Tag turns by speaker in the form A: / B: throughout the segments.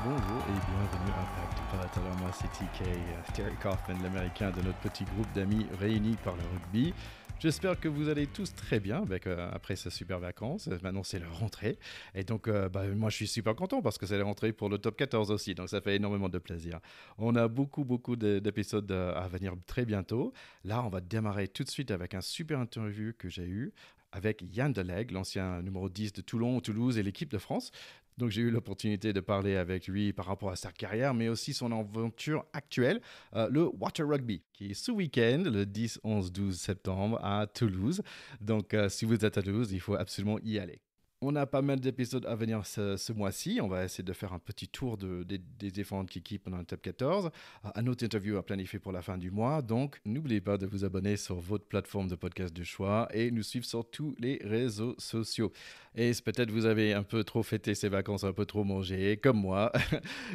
A: Bonjour et bienvenue à Pacte Pat. Alors moi c'est TK, Terry Kaufman, l'américain de notre petit groupe d'amis réunis par le rugby. J'espère que vous allez tous très bien après ces super vacances. Maintenant c'est la rentrée et donc moi je suis super content parce que c'est la rentrée pour le top 14 aussi, donc ça fait énormément de plaisir. On a beaucoup d'épisodes à venir très bientôt. Là on va démarrer tout de suite avec un super interview que j'ai eu avec Yann Delegue, l'ancien numéro 10 de Toulon, Toulouse et l'équipe de France. Donc j'ai eu l'opportunité de parler avec lui par rapport à sa carrière, mais aussi son aventure actuelle, le Water Rugby, qui est ce week-end, le 10, 11, 12 septembre, à Toulouse. Donc si vous êtes à Toulouse, il faut absolument y aller. On a pas mal d'épisodes à venir ce mois-ci. On va essayer de faire un petit tour des différentes équipes pendant le top 14. Un autre interview à planifier pour la fin du mois. Donc, n'oubliez pas de vous abonner sur votre plateforme de podcast de choix et nous suivre sur tous les réseaux sociaux. Et peut-être vous avez un peu trop fêté ces vacances, un peu trop mangé, comme moi.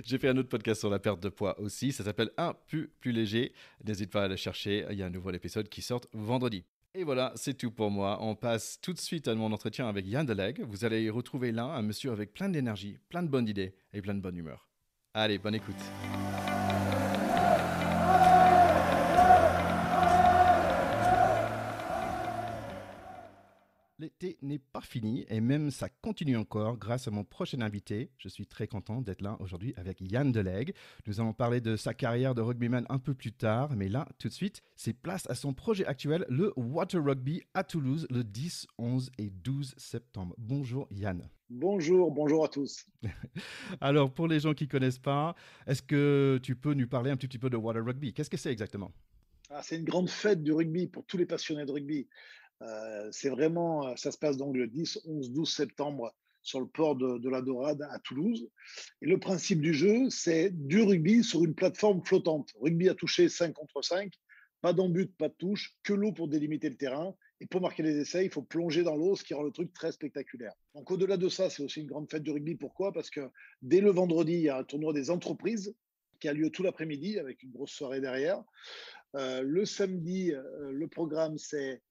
A: J'ai fait un autre podcast sur la perte de poids aussi. Ça s'appelle Un plus léger. N'hésite pas à le chercher. Il y a un nouvel épisode qui sort vendredi. Et voilà, c'est tout pour moi. On passe tout de suite à mon entretien avec Yann Delegue. Vous allez y retrouver là un monsieur avec plein d'énergie, plein de bonnes idées et plein de bonne humeur. Allez, bonne écoute. L'été n'est pas fini et même ça continue encore grâce à mon prochain invité. Je suis très content d'être là aujourd'hui avec Yann Delegue. Nous allons parler de sa carrière de rugbyman un peu plus tard, mais là, tout de suite, c'est place à son projet actuel, le Water Rugby à Toulouse, le 10, 11 et 12 septembre. Bonjour Yann.
B: Bonjour à tous.
A: Alors, pour les gens qui ne connaissent pas, est-ce que tu peux nous parler un petit peu de Water Rugby? Qu'est-ce que c'est exactement?
B: C'est une grande fête du rugby pour tous les passionnés de rugby. C'est vraiment, ça se passe donc le 10, 11, 12 septembre sur le port de la Dorade à Toulouse. Et le principe du jeu, c'est du rugby sur une plateforme flottante. Rugby à toucher 5 contre 5, pas d'embut, pas de touche, que l'eau pour délimiter le terrain. Et pour marquer les essais, il faut plonger dans l'eau, ce qui rend le truc très spectaculaire. Donc au-delà de ça, c'est aussi une grande fête du rugby. Pourquoi? Parce que dès le vendredi, il y a un tournoi des entreprises qui a lieu tout l'après-midi avec une grosse soirée derrière. Le samedi, le programme, c'est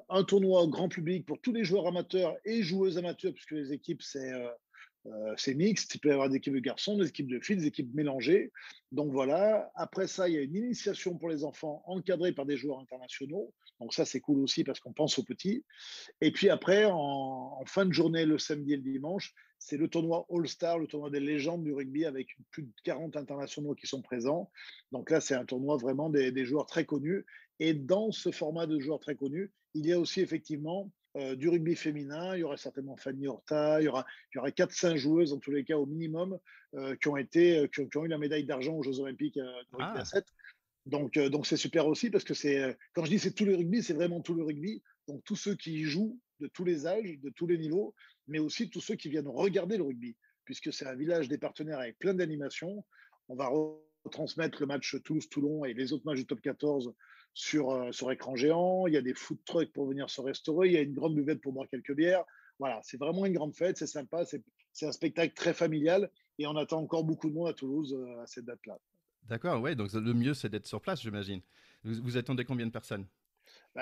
B: un tournoi au grand public pour tous les joueurs amateurs et joueuses amateurs, puisque les équipes, c'est mixte. Il peut y avoir des équipes de garçons, des équipes de filles, des équipes mélangées. Donc voilà. Après ça, il y a une initiation pour les enfants encadrée par des joueurs internationaux. Donc ça, c'est cool aussi parce qu'on pense aux petits. Et puis après, en fin de journée, le samedi et le dimanche, c'est le tournoi All-Star, le tournoi des légendes du rugby avec plus de 40 internationaux qui sont présents. Donc là, c'est un tournoi vraiment des joueurs très connus. Et dans ce format de joueurs très connus, il y a aussi effectivement du rugby féminin. Il y aura certainement Fanny Horta, il y aura 4-5 joueuses, en tous les cas au minimum, qui ont eu la médaille d'argent aux Jeux Olympiques de rugby à
A: Ah,
B: 7. Donc c'est super aussi parce que quand je dis c'est tout le rugby, c'est vraiment tout le rugby. Donc tous ceux qui y jouent de tous les âges, de tous les niveaux, mais aussi tous ceux qui viennent regarder le rugby, puisque c'est un village des partenaires avec plein d'animations. On va retransmettre le match Toulouse-Toulon et les autres matchs du top 14 sur écran géant. Il y a des food trucks pour venir se restaurer. Il y a une grande buvette pour boire quelques bières. Voilà, c'est vraiment une grande fête, c'est sympa, c'est un spectacle très familial et on attend encore beaucoup de monde à Toulouse à cette date-là.
A: d'accord, ouais, donc le mieux c'est d'être sur place, j'imagine. Vous attendez combien de personnes?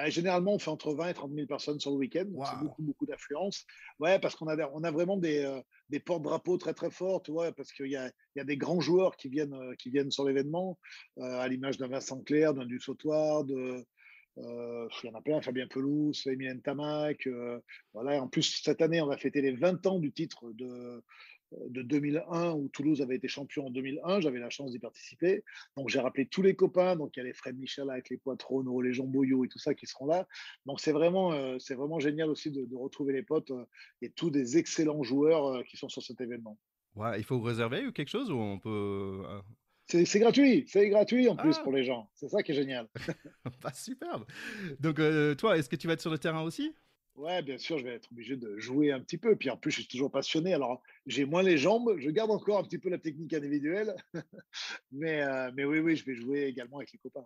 B: Généralement, on fait entre 20 et 30 000 personnes sur le week-end, donc c'est
A: Waouh!
B: beaucoup d'affluence. Ouais, parce qu'on a vraiment des porte-drapeaux très forts, tu vois, parce qu'il y a des grands joueurs qui viennent sur l'événement, à l'image d'un Vincent Clerc, d'un Du Sautoir, il y en a plein, Fabien Pelouse, Emile Tamac. Voilà. En plus, cette année, on va fêter les 20 ans du titre de 2001 où Toulouse avait été champion en 2001. J'avais la chance d'y participer. Donc, j'ai rappelé tous les copains. Donc, il y a les Fred Michel avec les Poitronneaux, les Jean Boyot et tout ça qui seront là. Donc, c'est vraiment génial aussi de retrouver les potes et tous des excellents joueurs qui sont sur cet événement.
A: Ouais, il faut réserver ou quelque chose ou on peut...
B: C'est gratuit en plus
A: Ah,
B: pour les gens. C'est ça qui est génial.
A: pas superbe! Donc toi, est-ce que tu vas être sur le terrain aussi?
B: Ouais, bien sûr, je vais être obligé de jouer un petit peu. Puis en plus, je suis toujours passionné. Alors, j'ai moins les jambes. Je garde encore un petit peu la technique individuelle. Mais oui, je vais jouer également avec les copains.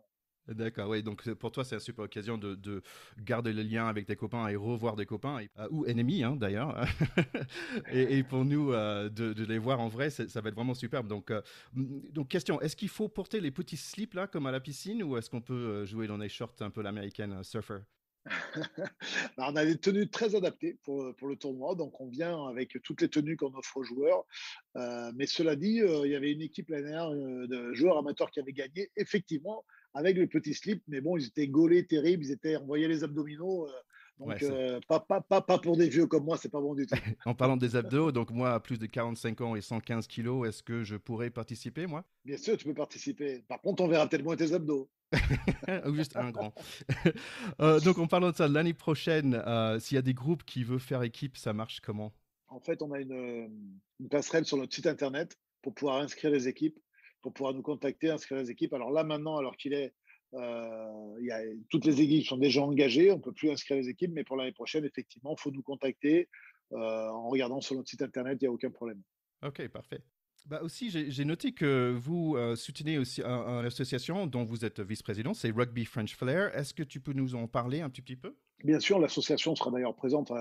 A: D'accord, oui, donc pour toi, c'est une super occasion de garder le lien avec tes copains et revoir des copains, ou ennemis hein, d'ailleurs. Et pour nous, de les voir en vrai, ça va être vraiment superbe. Donc question, est-ce qu'il faut porter les petits slips là, comme à la piscine, ou est-ce qu'on peut jouer dans des shorts un peu l'américaine surfer?
B: Alors, on a des tenues très adaptées pour le tournoi, donc on vient avec toutes les tenues qu'on offre aux joueurs. Mais cela dit, il y avait une équipe l'année dernière de joueurs amateurs qui avaient gagné, effectivement, avec le petit slip, mais bon, ils étaient gaulés, terribles, on voyait les abdominaux,
A: Ouais,
B: donc pas pour des vieux comme moi, c'est pas bon du tout.
A: en parlant des abdos, donc moi, à plus de 45 ans et 115 kilos, est-ce que je pourrais participer, moi?
B: Bien sûr, tu peux participer. Par contre, on verra peut-être moins tes abdos.
A: Ou juste un grand. Donc, en parlant de ça, l'année prochaine, s'il y a des groupes qui veulent faire équipe, ça marche comment?
B: En fait, on a une passerelle sur notre site internet pour pouvoir inscrire les équipes, pour pouvoir nous contacter, inscrire les équipes. Alors là, maintenant, alors qu'il est, il y a, toutes les équipes sont déjà engagées, on ne peut plus inscrire les équipes, mais pour l'année prochaine, effectivement, il faut nous contacter en regardant sur notre site internet, il n'y a aucun problème.
A: Ok, parfait. Bah aussi, j'ai noté que vous soutenez aussi une association dont vous êtes vice-président, c'est Rugby French Flair. Est-ce que tu peux nous en parler un petit peu?
B: Bien sûr, l'association sera d'ailleurs présente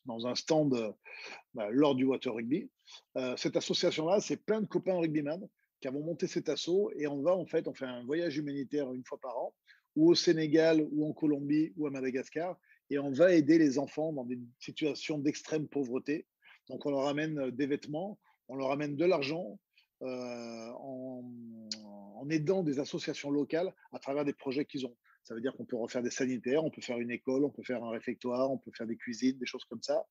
B: dans un stand lors du Water Rugby. Cette association-là, c'est plein de copains rugbyman qui avons monté cet assaut et on fait un voyage humanitaire une fois par an, ou au Sénégal, ou en Colombie, ou à Madagascar, et on va aider les enfants dans des situations d'extrême pauvreté. Donc on leur amène des vêtements, on leur amène de l'argent en aidant des associations locales à travers des projets qu'ils ont. Ça veut dire qu'on peut refaire des sanitaires, on peut faire une école, on peut faire un réfectoire, on peut faire des cuisines, des choses comme ça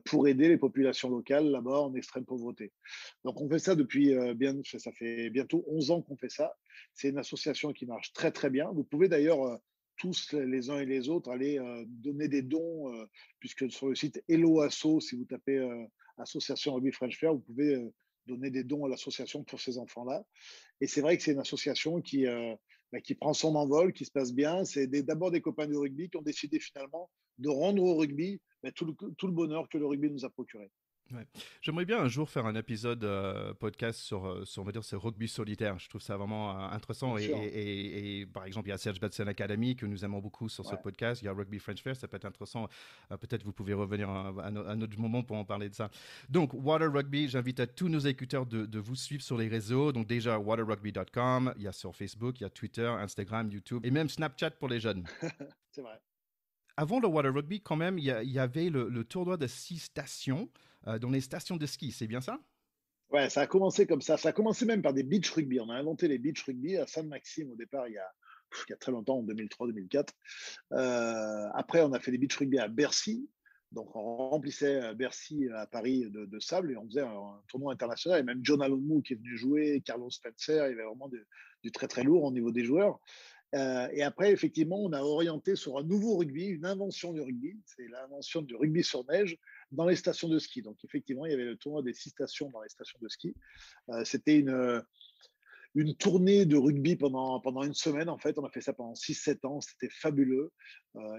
B: pour aider les populations locales là-bas en extrême pauvreté. Donc on fait ça depuis ça fait bientôt 11 ans qu'on fait ça. C'est une association qui marche très très bien. Vous pouvez d'ailleurs tous les uns et les autres aller donner des dons, puisque sur le site Hello Asso, si vous tapez Association Rugby French Fair, vous pouvez donner des dons à l'association pour ces enfants-là. Et c'est vrai que c'est une association qui prend son envol, qui se passe bien. C'est d'abord des copains du rugby qui ont décidé finalement de rendre au rugby tout le bonheur que le rugby nous a procuré.
A: Ouais. J'aimerais bien un jour faire un épisode podcast sur, on va dire, ce rugby solitaire. Je trouve ça vraiment intéressant.
B: Bien sûr.
A: Et par exemple, il y a Serge Batsen Academy que nous aimons beaucoup sur ce
B: Ouais.
A: podcast. Il y a Rugby French Fair, ça peut être intéressant. Peut-être vous pouvez revenir à un autre moment pour en parler de ça. Donc, Water Rugby, j'invite à tous nos écouteurs de vous suivre sur les réseaux. Donc déjà, waterrugby.com, il y a sur Facebook, il y a Twitter, Instagram, YouTube et même Snapchat pour les jeunes.
B: C'est vrai.
A: Avant le Water Rugby, quand même, il y avait le tournoi de 6 stations dans les stations de ski, c'est bien ça?
B: Ouais, ça a commencé comme ça. Ça a commencé même par des beach rugby. On a inventé les beach rugby à Sainte-Maxime au départ, il y a très longtemps, en 2003-2004. Après, on a fait des beach rugby à Bercy. Donc, on remplissait Bercy à Paris de sable et on faisait un tournoi international. Et même John Alomou qui est venu jouer, Carlos Spencer, il y avait vraiment du très très lourd au niveau des joueurs. Et après, effectivement, on a orienté sur un nouveau rugby, une invention du rugby. C'est l'invention du rugby sur neige dans les stations de ski. Donc, effectivement, il y avait le tournoi des 6 stations dans les stations de ski. C'était une tournée de rugby pendant une semaine. En fait, on a fait ça pendant 6 7 ans. C'était fabuleux.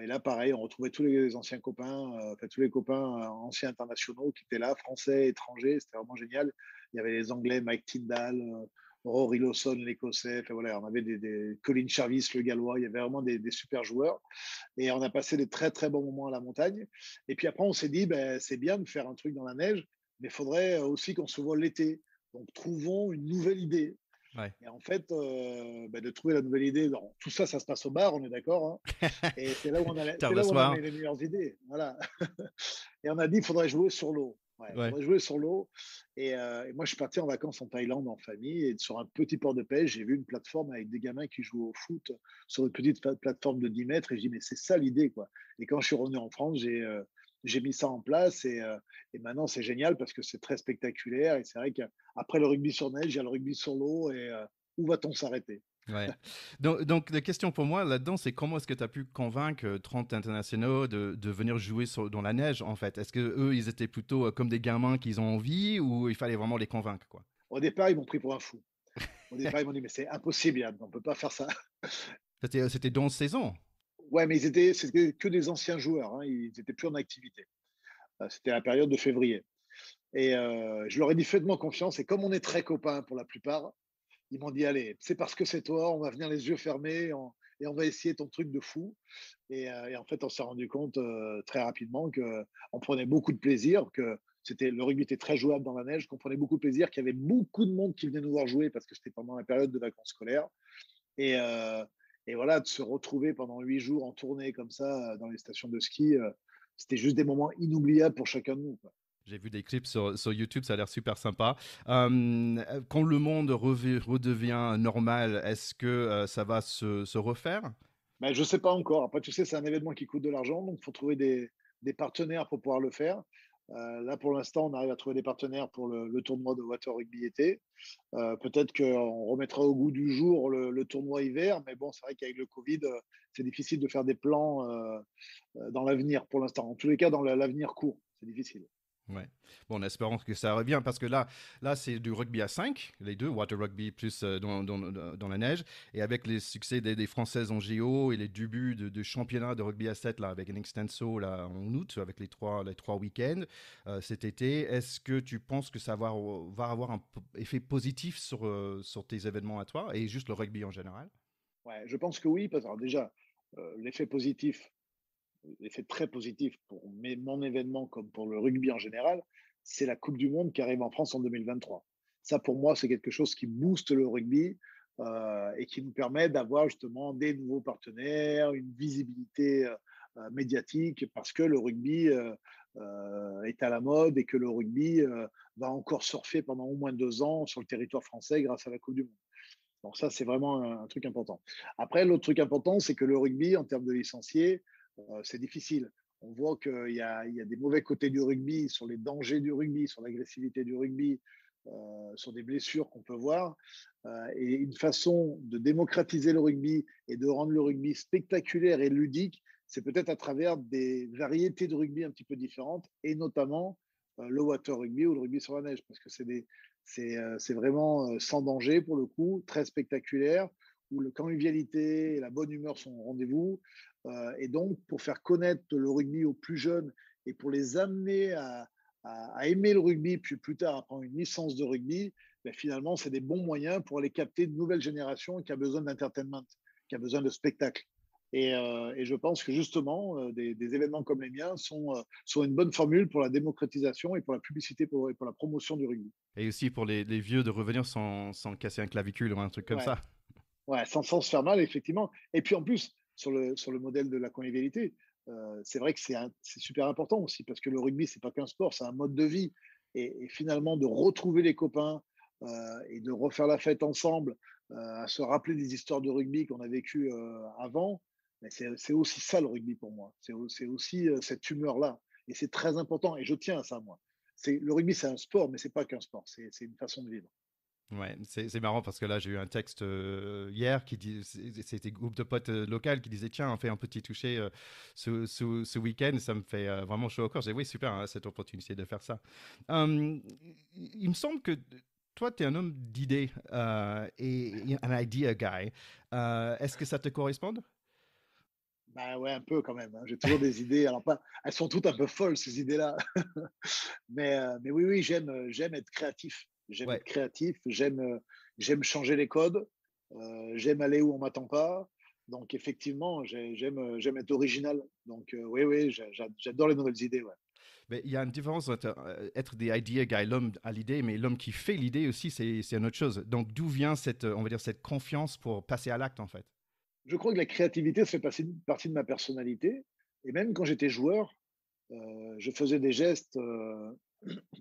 B: Et là, pareil, on retrouvait tous les anciens copains, tous les copains anciens internationaux qui étaient là, français, étrangers. C'était vraiment génial. Il y avait les Anglais, Mike Tyndall, Rory Lawson, l'Écossais. Enfin, voilà, on avait Colin Charvis, le Gallois. Il y avait vraiment des super joueurs. Et on a passé des très, très bons moments à la montagne. Et puis après, on s'est dit, ben, c'est bien de faire un truc dans la neige, mais il faudrait aussi qu'on se voit l'été. Donc, trouvons une nouvelle idée.
A: Ouais.
B: Et en fait, de trouver la nouvelle idée, tout ça, ça se passe au bar, on est d'accord, hein. Et
A: Tard
B: c'est
A: le
B: là où on a
A: soir.
B: les meilleures idées. Voilà. Et on a dit, il faudrait jouer sur l'eau. Ouais, il
A: Ouais.
B: faudrait jouer sur l'eau. Et moi, je suis parti en vacances en Thaïlande en famille. Et sur un petit port de pêche, j'ai vu une plateforme avec des gamins qui jouent au foot sur une petite plateforme de 10 mètres. Et je dis, mais c'est ça l'idée, quoi. Et quand je suis revenu en France, j'ai mis ça en place. Et maintenant, c'est génial parce que c'est très spectaculaire. Et c'est vrai qu'après le rugby sur neige, il y a le rugby sur l'eau. Et où va-t-on s'arrêter?
A: Ouais. Donc, la question pour moi là-dedans, c'est comment est-ce que tu as pu convaincre 30 internationaux de venir jouer dans la neige, en fait? Est-ce que eux, ils étaient plutôt comme des gamins qu'ils ont envie ou il fallait vraiment les convaincre, quoi?
B: Au départ, ils m'ont pris pour un fou. Au départ, ils m'ont dit, mais c'est impossible, Yann, on ne peut pas faire ça.
A: C'était dans 16 ans.
B: Ouais, mais c'était que des anciens joueurs, hein, ils n'étaient plus en activité. C'était la période de février. Et je leur ai dit, faites-moi confiance. Et comme on est très copains pour la plupart, ils m'ont dit, allez, c'est parce que c'est toi, on va venir les yeux fermés et on va essayer ton truc de fou. Et en fait, on s'est rendu compte très rapidement qu'on prenait beaucoup de plaisir, que le rugby était très jouable dans la neige, qu'on prenait beaucoup de plaisir, qu'il y avait beaucoup de monde qui venait nous voir jouer parce que c'était pendant la période de vacances scolaires. Et, euh, Et voilà, de se retrouver pendant 8 jours en tournée comme ça, dans les stations de ski, c'était juste des moments inoubliables pour chacun de nous, quoi.
A: J'ai vu des clips sur YouTube, ça a l'air super sympa. Quand le monde redevient normal, est-ce que ça va se refaire?
B: Mais je sais pas encore. Après, tu sais, c'est un événement qui coûte de l'argent, donc il faut trouver des partenaires pour pouvoir le faire. Là, pour l'instant, on arrive à trouver des partenaires pour le tournoi de Water Rugby été. Peut-être qu'on remettra au goût du jour le tournoi hiver, mais bon, c'est vrai qu'avec le Covid, c'est difficile de faire des plans dans l'avenir pour l'instant. En tous les cas, dans l'avenir court, c'est difficile.
A: Ouais. Bon, en espérant que ça revient, parce que là c'est du rugby à 5, les deux, water rugby plus dans la neige, et avec les succès des Françaises en JO et les débuts de championnat de rugby à 7 là, avec un extenso là, en août, avec les trois week-ends cet été, est-ce que tu penses que ça va avoir un effet positif sur tes événements à toi, et juste le rugby en général?
B: Ouais, je pense que oui, parce que alors déjà, l'effet positif, l'effet très positif pour mon événement comme pour le rugby en général, c'est la Coupe du Monde qui arrive en France en 2023. Ça, pour moi, c'est quelque chose qui booste le rugby et qui nous permet d'avoir justement des nouveaux partenaires, une visibilité médiatique, parce que le rugby est à la mode et que le rugby va encore surfer pendant au moins 2 ans sur le territoire français grâce à la Coupe du Monde. Donc ça, c'est vraiment un truc important. Après, l'autre truc important, c'est que le rugby, en termes de licenciés, c'est difficile. On voit qu'il y a des mauvais côtés du rugby, sur les dangers du rugby, sur l'agressivité du rugby, sur des blessures qu'on peut voir. Et une façon de démocratiser le rugby et de rendre le rugby spectaculaire et ludique, c'est peut-être à travers des variétés de rugby un petit peu différentes, et notamment le water rugby ou le rugby sur la neige, parce que c'est vraiment sans danger pour le coup, très spectaculaire, où le convivialité et la bonne humeur sont au rendez-vous. Et donc, pour faire connaître le rugby aux plus jeunes et pour les amener à aimer le rugby, puis plus tard à prendre une licence de rugby, ben finalement, c'est des bons moyens pour aller capter de nouvelles générations qui a besoin d'entertainment, qui a besoin de spectacle. Et je pense que justement, des événements comme les miens sont une bonne formule pour la démocratisation et pour la publicité et pour la promotion du rugby.
A: Et aussi pour les vieux de revenir sans casser un clavicule ou un truc comme
B: Ouais,
A: ça.
B: ouais, sans se faire mal, effectivement. Et puis en plus, sur le modèle de la convivialité, c'est vrai que c'est super important aussi, parce que le rugby, c'est pas qu'un sport, c'est un mode de vie. Et finalement, de retrouver les copains et de refaire la fête ensemble, à se rappeler des histoires de rugby qu'on a vécues avant, mais c'est aussi ça le rugby pour moi. C'est aussi cette humeur-là. Et c'est très important. Et je tiens à ça, moi. Le rugby, c'est un sport, mais c'est pas qu'un sport. C'est une façon de vivre.
A: Ouais, c'est marrant parce que là j'ai eu un texte hier qui dit, c'était groupe de potes local qui disait tiens on fait un petit toucher ce week-end, ça me fait vraiment chaud au corps. J'ai dit oui super hein, cette opportunité de faire ça. Il me semble que toi tu es un homme d'idées et un idea guy. Est-ce que ça te correspond?
B: Bah ouais, un peu quand même, hein. J'ai toujours des idées. Alors pas, elles sont toutes un peu folles ces idées-là, mais oui, oui, j'aime être créatif. J'aime
A: Ouais.
B: être créatif. J'aime changer les codes. J'aime aller où on m'attend pas. Donc effectivement, j'aime être original. Donc oui, oui, j'adore les nouvelles idées. Ouais.
A: Mais il y a une différence entre être des idea guy, l'homme à l'idée, mais l'homme qui fait l'idée aussi, c'est une autre chose. Donc d'où vient cette, on va dire, cette confiance pour passer à l'acte en fait?
B: Je crois que la créativité ça fait partie de ma personnalité. Et même quand j'étais joueur, je faisais des gestes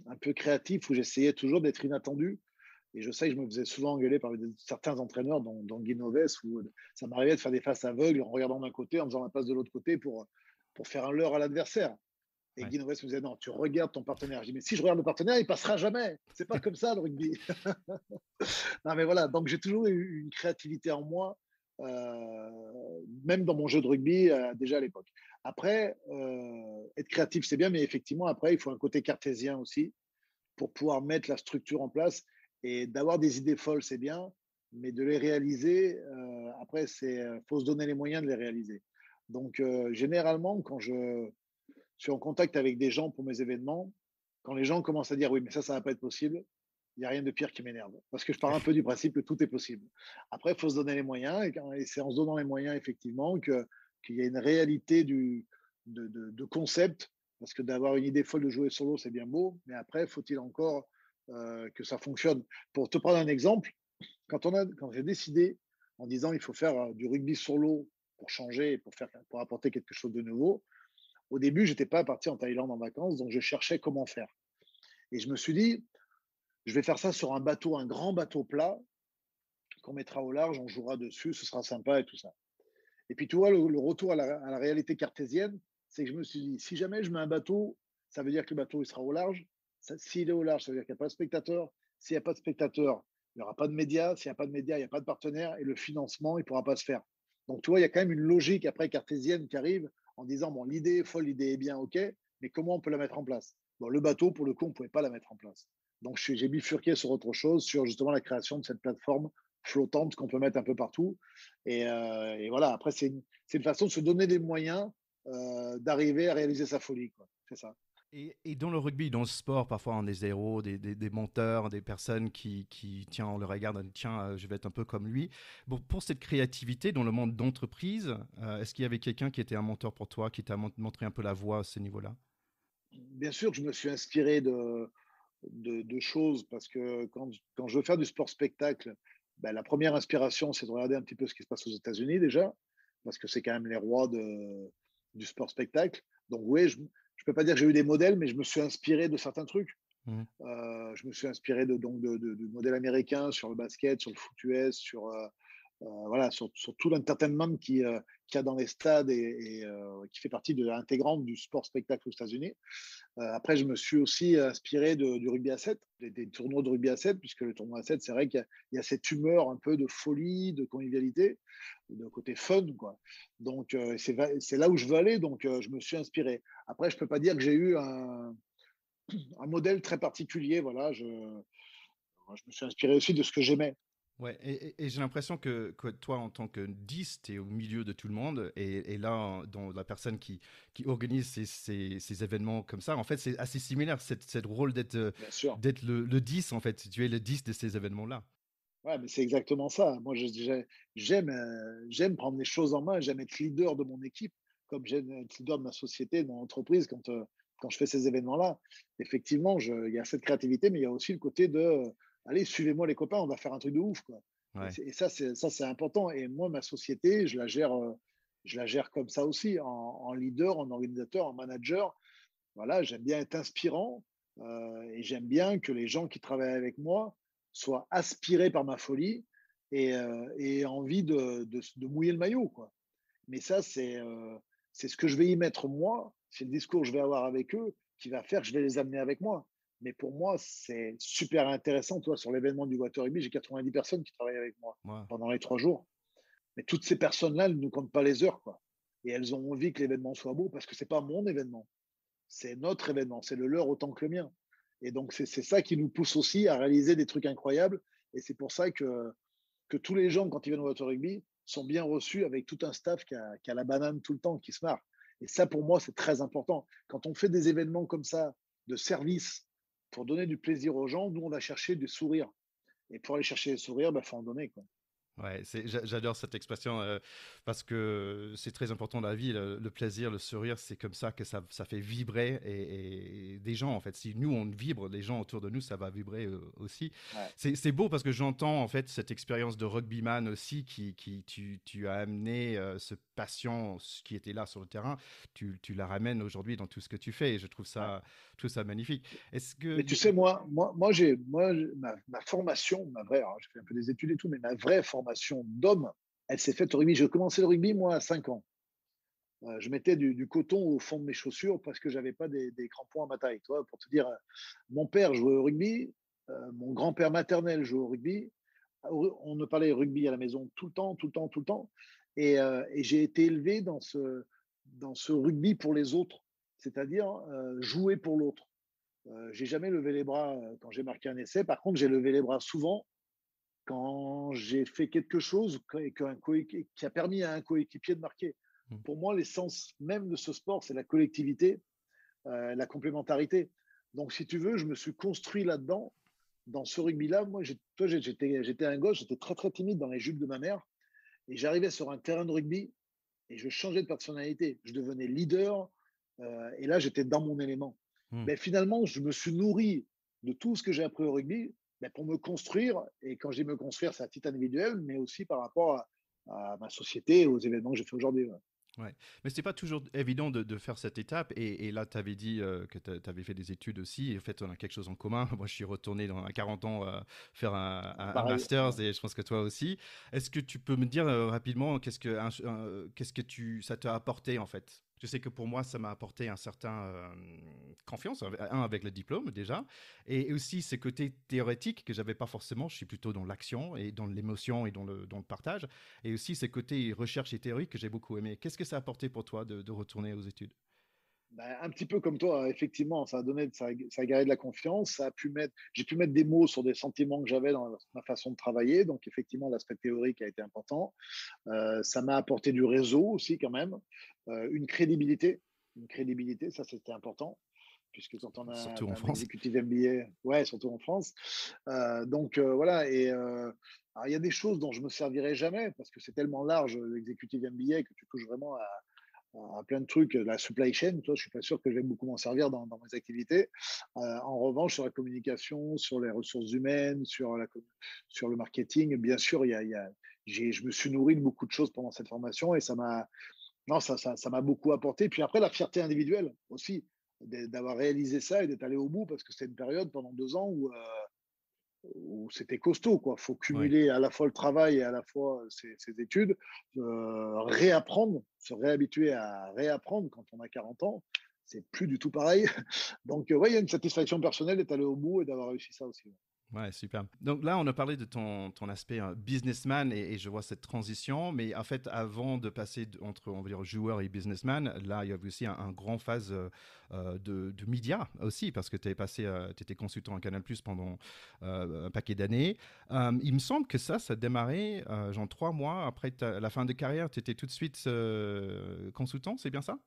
B: un peu créatifs où j'essayais toujours d'être inattendu. Et je sais que je me faisais souvent engueuler par certains entraîneurs, dont Guy Novès, où ça m'arrivait de faire des passes aveugles en regardant d'un côté, en faisant la passe de l'autre côté pour faire un leurre à l'adversaire. Et
A: Ouais.
B: Guy Novès me disait non, tu regardes ton partenaire. Je dis mais si je regarde le partenaire, il passera jamais. C'est pas comme ça le rugby. Non mais voilà, donc j'ai toujours eu une créativité en moi, même dans mon jeu de rugby déjà à l'époque. Après, être créatif c'est bien, mais effectivement après il faut un côté cartésien aussi pour pouvoir mettre la structure en place. Et d'avoir des idées folles, c'est bien, mais de les réaliser, après, faut se donner les moyens de les réaliser. Donc, généralement, quand je suis en contact avec des gens pour mes événements, quand les gens commencent à dire oui, mais ça va pas être possible, il n'y a rien de pire qui m'énerve. Parce que je pars un peu du principe que tout est possible. Après, il faut se donner les moyens, et c'est en se donnant les moyens, effectivement, qu'il y a une réalité de concept. Parce que d'avoir une idée folle de jouer solo, c'est bien beau, mais après, faut-il encore que ça fonctionne. Pour te prendre un exemple, quand j'ai décidé en disant il faut faire du rugby sur l'eau pour changer, pour apporter quelque chose de nouveau. Au début, j'étais pas parti en Thaïlande en vacances, donc je cherchais comment faire. Et je me suis dit, je vais faire ça sur un bateau, un grand bateau plat qu'on mettra au large, on jouera dessus, ce sera sympa et tout ça. Et puis, tu vois, le retour à la réalité cartésienne, c'est que je me suis dit, si jamais je mets un bateau, ça veut dire que le bateau il sera au large. S'il est au large, ça veut dire qu'il n'y a pas de spectateurs. S'il n'y a pas de spectateurs, il n'y aura pas de médias. S'il n'y a pas de médias, il n'y a pas de partenaires. Et le financement, il ne pourra pas se faire. Donc, tu vois, il y a quand même une logique après cartésienne qui arrive en disant, bon, l'idée est folle, l'idée est bien, OK, mais comment on peut la mettre en place? Bon, le bateau, pour le coup, on ne pouvait pas la mettre en place. Donc, j'ai bifurqué sur autre chose, sur justement la création de cette plateforme flottante qu'on peut mettre un peu partout. Et voilà, après, c'est une façon de se donner des moyens d'arriver à réaliser sa folie, quoi. C'est ça.
A: Et dans le rugby, dans le sport, parfois on a des héros, des menteurs, des personnes tiens, on le regarde, tiens, je vais être un peu comme lui. Bon, pour cette créativité dans le monde d'entreprise, est-ce qu'il y avait quelqu'un qui était un mentor pour toi, qui t'a montré un peu la voie à ce niveau-là?
B: Bien sûr que je me suis inspiré de choses parce que quand je veux faire du sport spectacle, ben, la première inspiration, c'est de regarder un petit peu ce qui se passe aux États-Unis déjà, parce que c'est quand même les rois du sport spectacle. Donc oui, je ne peux pas dire que j'ai eu des modèles, mais je me suis inspiré de certains trucs.
A: Mhm.
B: Je me suis inspiré du modèle américain sur le basket, sur le foot US, voilà, sur tout l'entertainment qu'il y a dans les stades et qui fait partie de l'intégrante du sport spectacle aux États-Unis. Après, je me suis aussi inspiré du rugby à 7, des tournois de rugby à 7, puisque le tournoi à 7, c'est vrai qu'il y a cette humeur un peu de folie, de convivialité, de côté fun, quoi. Donc, c'est là où je veux aller, donc je me suis inspiré. Après, je ne peux pas dire que j'ai eu un modèle très particulier, voilà, je me suis inspiré aussi de ce que j'aimais.
A: Ouais, et j'ai l'impression que toi, en tant que 10, tu es au milieu de tout le monde. Et là, dans la personne qui organise ces événements comme ça, en fait, c'est assez similaire, cette rôle
B: Bien sûr.
A: d'être le 10, en fait. Tu es le 10 de ces événements-là.
B: Ouais, mais c'est exactement ça. Moi, j'aime prendre les choses en main, j'aime être leader de mon équipe, comme j'aime être leader de ma société, de mon entreprise quand je fais ces événements-là. Effectivement, il y a cette créativité, mais il y a aussi le côté de allez, suivez-moi les copains, on va faire un truc de ouf, quoi. Et,
A: Ouais.
B: ça, c'est important. Et moi, ma société, je la gère comme ça aussi, en leader, en organisateur, en manager. Voilà, j'aime bien être inspirant et j'aime bien que les gens qui travaillent avec moi soient aspirés par ma folie et envie de mouiller le maillot, quoi. Mais ça, c'est ce que je vais y mettre moi, c'est le discours que je vais avoir avec eux qui va faire que je vais les amener avec moi. Mais pour moi, c'est super intéressant. Toi, sur l'événement du Water Rugby, j'ai 90 personnes qui travaillent avec moi
A: Ouais.
B: pendant les 3 jours. Mais toutes ces personnes-là, elles ne nous comptent pas les heures, quoi. Et elles ont envie que l'événement soit beau parce que c'est pas mon événement, c'est notre événement, c'est le leur autant que le mien. Et donc, c'est ça qui nous pousse aussi à réaliser des trucs incroyables. Et c'est pour ça que tous les gens, quand ils viennent au Water Rugby, sont bien reçus avec tout un staff qui a la banane tout le temps, qui se marre. Et ça, pour moi, c'est très important. Quand on fait des événements comme ça, de service, pour donner du plaisir aux gens, nous, on va chercher des sourires. Et pour aller chercher des sourires, il faut en donner, quoi.
A: Ouais, j'adore cette expression parce que c'est très important dans la vie. Le plaisir, le sourire, c'est comme ça que ça fait vibrer et des gens, en fait. Si nous, on vibre, les gens autour de nous, ça va vibrer aussi.
B: Ouais.
A: C'est beau parce que j'entends, en fait, cette expérience de rugbyman aussi tu as amené ce passion qui était là sur le terrain. Tu la ramènes aujourd'hui dans tout ce que tu fais et je
B: Ouais.
A: trouve ça magnifique. Est-ce que...
B: Mais tu sais, ma formation, ma vraie, alors j'ai fait un peu des études et tout, mais ma vraie formation d'homme, elle s'est faite au rugby. J'ai commencé le rugby, moi, à 5 ans. Je mettais du coton au fond de mes chaussures parce que j'avais pas des crampons à ma taille. Toi, pour te dire, mon père jouait au rugby, mon grand-père maternel jouait au rugby. On ne parlait rugby à la maison tout le temps, tout le temps, tout le temps. Et j'ai été élevé dans ce rugby pour les autres, c'est-à-dire jouer pour l'autre. J'ai jamais levé les bras quand j'ai marqué un essai. Par contre, j'ai levé les bras souvent quand j'ai fait quelque chose qui a permis à un coéquipier de marquer. Pour moi, l'essence même de ce sport, c'est la collectivité, la complémentarité. Donc, si tu veux, je me suis construit là-dedans, dans ce rugby-là. Moi, j'étais un gosse, j'étais très, très timide dans les jupes de ma mère. Et j'arrivais sur un terrain de rugby et je changeais de personnalité. Je devenais leader et là, j'étais dans mon élément.
A: Hmm.
B: Mais finalement, je me suis nourri de tout ce que j'ai appris au rugby ben, pour me construire. Et quand je dis me construire, c'est à titre individuel, mais aussi par rapport à ma société et aux événements que j'ai fait aujourd'hui. Ouais.
A: Ouais, mais c'est pas toujours évident de faire cette étape. Et là, tu avais dit que tu avais fait des études aussi. Et en fait, on a quelque chose en commun. Moi, je suis retourné à 40 ans faire un
B: Pareil.
A: master's et je pense que toi aussi. Est-ce que tu peux me dire rapidement qu'est-ce que ça t'a apporté en fait? Je sais que pour moi, ça m'a apporté un certain confiance, avec le diplôme déjà, et aussi ce côté théorétique que j'avais pas forcément. Je suis plutôt dans l'action et dans l'émotion et dans le partage. Et aussi ces côtés recherche et théorie que j'ai beaucoup aimé. Qu'est-ce que ça a apporté pour toi de retourner aux études?
B: Ben, un petit peu comme toi, effectivement, ça a garé de la confiance. J'ai pu mettre des mots sur des sentiments que j'avais dans ma façon de travailler. Donc, effectivement, l'aspect théorique a été important. Ça m'a apporté du réseau aussi, quand même, une crédibilité. Une crédibilité, ça, c'était important. Puisque quand on a
A: Surtout en
B: un
A: France.
B: exécutif MBA, ouais, surtout en France. Voilà. Alors, il y a des choses dont je me servirai jamais parce que c'est tellement large l'exécutif MBA que tu touches vraiment à plein de trucs. La supply chain, toi, je suis pas sûr que je vais beaucoup m'en servir dans mes activités. En revanche, sur la communication, sur les ressources humaines, sur le marketing, bien sûr, je me suis nourri de beaucoup de choses pendant cette formation et non, ça m'a beaucoup apporté. Puis après, la fierté individuelle aussi, d'avoir réalisé ça et d'être allé au bout parce que c'était une période pendant 2 ans où c'était costaud, quoi. Faut
A: Ouais.
B: cumuler à la fois le travail et à la fois ses études, réapprendre, se réhabituer à réapprendre quand on a 40 ans, c'est plus du tout pareil. Donc, ouais, il y a une satisfaction personnelle d'être allé au bout et d'avoir réussi ça aussi. Ouais.
A: Ouais, super. Donc là, on a parlé de ton aspect businessman et je vois cette transition. Mais en fait, avant de passer entre, on va dire, joueur et businessman, là, il y avait aussi un grand phase de médias aussi, parce que tu étais consultant à Canal Plus pendant un paquet d'années. Il me semble que ça démarrait genre 3 mois après la fin de carrière. Tu étais tout de suite consultant, c'est bien ça?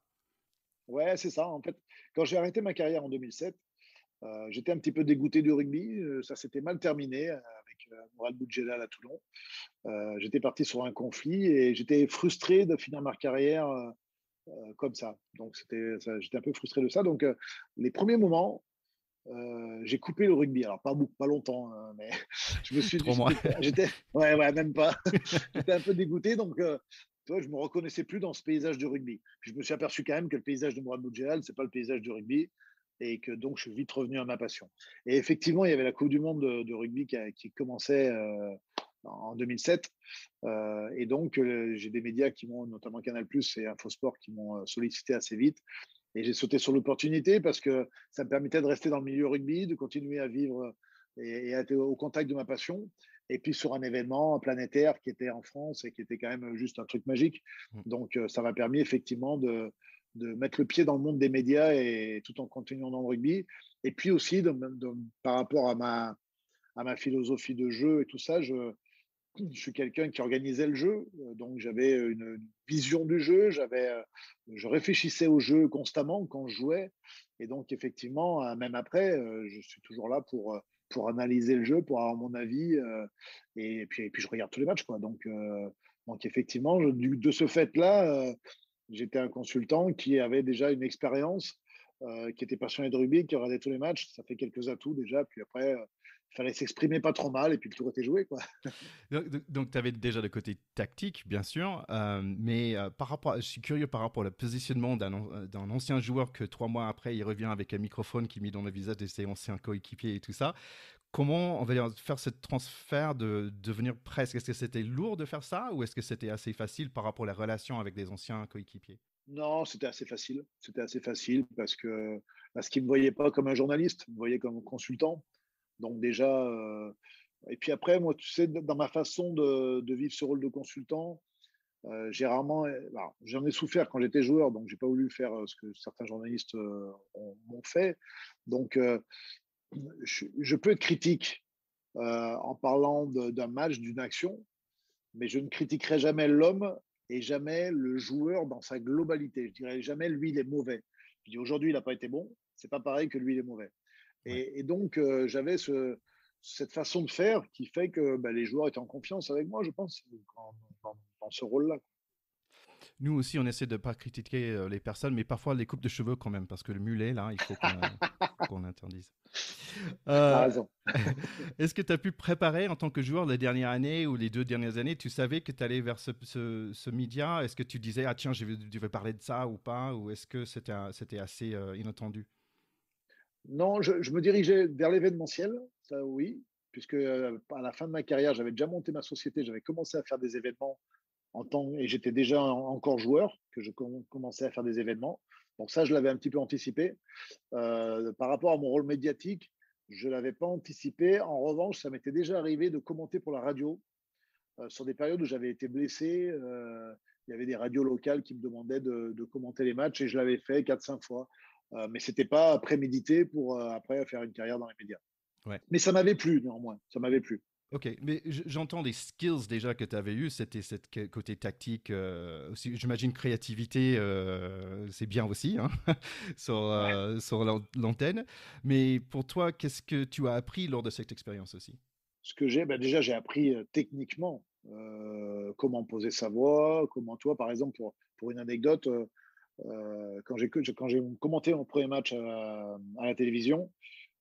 B: Ouais, c'est ça. En fait, quand j'ai arrêté ma carrière en 2007, j'étais un petit peu dégoûté du rugby. Ça s'était mal terminé avec Mourad Boudjelal à Toulon. J'étais parti sur un conflit et j'étais frustré de finir ma carrière comme ça. Donc, j'étais un peu frustré de ça. Donc, les premiers moments, j'ai coupé le rugby. Alors, pas longtemps, hein, mais je me suis dit,
A: 3 mois.
B: ouais, même pas. J'étais un peu dégoûté. Donc, tu vois, je me reconnaissais plus dans ce paysage du rugby. Puis, je me suis aperçu quand même que le paysage de Mourad Boudjelal, c'est pas le paysage du rugby. Et que donc, je suis vite revenu à ma passion. Et effectivement, il y avait la Coupe du Monde de rugby qui commençait en 2007. Et donc, j'ai des médias qui m'ont, notamment Canal Plus et Infosport, qui m'ont sollicité assez vite. Et j'ai sauté sur l'opportunité parce que ça me permettait de rester dans le milieu rugby, de continuer à vivre et à être au contact de ma passion. Et puis sur un événement planétaire qui était en France et qui était quand même juste un truc magique. Donc, ça m'a permis effectivement de mettre le pied dans le monde des médias et tout en continuant dans le rugby. Et puis aussi, par rapport à ma philosophie de jeu et tout ça, je suis quelqu'un qui organisait le jeu, donc j'avais une vision du jeu, je réfléchissais au jeu constamment quand je jouais, et donc effectivement, même après, je suis toujours là pour analyser le jeu, pour avoir mon avis, et puis je regarde tous les matchs, quoi. Donc effectivement, de ce fait-là, j'étais un consultant qui avait déjà une expérience, qui était passionné de rugby, qui regardait tous les matchs. Ça fait quelques atouts déjà. Puis après, il fallait s'exprimer pas trop mal et puis le tour était joué, quoi.
A: Donc, tu avais déjà le côté tactique, bien sûr, mais je suis curieux par rapport au positionnement d'un ancien joueur que 3 mois après, il revient avec un microphone qui met dans le visage de ses anciens coéquipiers et tout ça. Comment on va dire, faire ce transfert de devenir presque? Est-ce que c'était lourd de faire ça ou est-ce que c'était assez facile par rapport à la relation avec des anciens coéquipiers?
B: Non, c'était assez facile. C'était assez facile parce qu'ils ne me voyaient pas comme un journaliste, ils me voyaient comme un consultant. Donc déjà, et puis après, moi, tu sais, dans ma façon de vivre ce rôle de consultant, j'ai rarement, alors, j'en ai souffert quand j'étais joueur, donc j'ai pas voulu faire ce que certains journalistes m'ont fait. Donc, je peux être critique en parlant d'un match, d'une action, mais je ne critiquerai jamais l'homme et jamais le joueur dans sa globalité. Je dirais jamais lui, il est mauvais. Je dis aujourd'hui, il n'a pas été bon, c'est pas pareil que lui, il est mauvais.
A: Ouais.
B: Et donc, j'avais cette façon de faire qui fait que bah, les joueurs étaient en confiance avec moi, je pense, dans ce rôle-là.
A: Nous aussi, on essaie de ne pas critiquer les personnes, mais parfois les coupes de cheveux quand même, parce que le mulet, là, il faut qu'on qu'on l'interdise.
B: Tu as
A: Euh,
B: raison.
A: Est-ce que tu as pu préparer en tant que joueur les dernières années ou les 2 dernières années? Tu savais que tu allais vers ce média? Est-ce que tu disais, ah tiens, je vais parler de ça ou pas? Ou est-ce que c'était assez inattendu?
B: Non, je me dirigeais vers l'événementiel, ça oui, puisque à la fin de ma carrière, j'avais déjà monté ma société, j'avais commencé à faire des événements et j'étais déjà encore joueur, que je commençais à faire des événements. Donc ça, je l'avais un petit peu anticipé. Par rapport à mon rôle médiatique, je ne l'avais pas anticipé. En revanche, ça m'était déjà arrivé de commenter pour la radio sur des périodes où j'avais été blessé. Il y avait des radios locales qui me demandaient de commenter les matchs et je l'avais fait 4, 5 fois. Mais ce n'était pas prémédité pour après faire une carrière dans les médias.
A: Ouais.
B: Mais ça m'avait plu néanmoins, ça m'avait plu.
A: Ok, mais j'entends des skills déjà que tu avais eu, c'était côté tactique, aussi, j'imagine créativité, c'est bien aussi hein,
B: Ouais.
A: sur l'antenne. Mais pour toi, qu'est-ce que tu as appris lors de cette expérience aussi?
B: Ce que j'ai, ben déjà, j'ai appris techniquement comment poser sa voix, comment toi, par exemple, pour une anecdote, quand j'ai commenté mon premier match à la télévision,